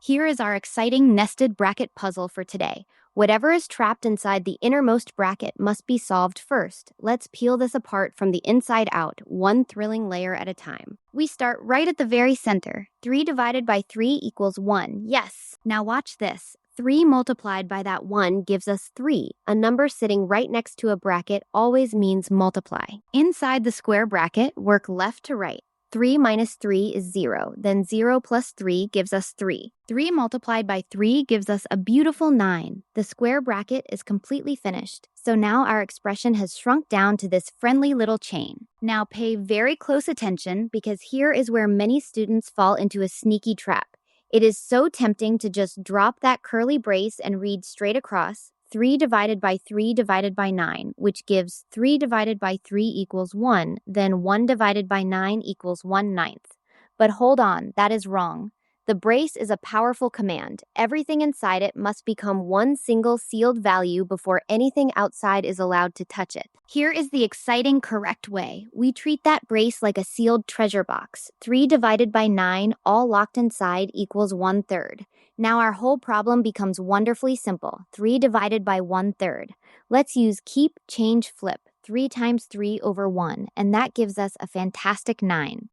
Here is our exciting nested bracket puzzle for today. Whatever is trapped inside the innermost bracket must be solved first. Let's peel this apart from the inside out, one thrilling layer at a time. We start right at the very center. 3 divided by 3 equals 1. Yes! Now watch this. 3 multiplied by that 1 gives us 3. A number sitting right next to a bracket always means multiply. Inside the square bracket, work left to right. 3 minus 3 is 0. Then 0 plus 3 gives us 3. 3 multiplied by 3 gives us a beautiful 9. The square bracket is completely finished. So now our expression has shrunk down to this friendly little chain. Now pay very close attention because here is where many students fall into a sneaky trap. It is so tempting to just drop that curly brace and read straight across 3 divided by 3 divided by 9, which gives 3 divided by 3 equals 1, then 1 divided by 9 equals 1/9. But hold on, that is wrong. The brace is a powerful command. Everything inside it must become one single sealed value before anything outside is allowed to touch it. Here is the exciting correct way. We treat that brace like a sealed treasure box. 3 divided by 9, all locked inside, equals 1/3. Now our whole problem becomes wonderfully simple. 3 divided by 1/3. Let's use keep, change, flip. 3 times 3 over 1, and that gives us a fantastic 9.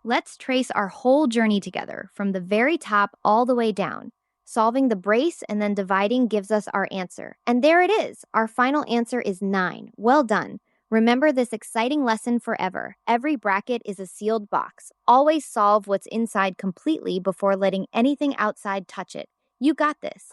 Let's trace our whole journey together, from the very top all the way down. Solving the brace and then dividing gives us our answer. And there it is! Our final answer is 9. Well done! Remember this exciting lesson forever. Every bracket is a sealed box. Always solve what's inside completely before letting anything outside touch it. You got this!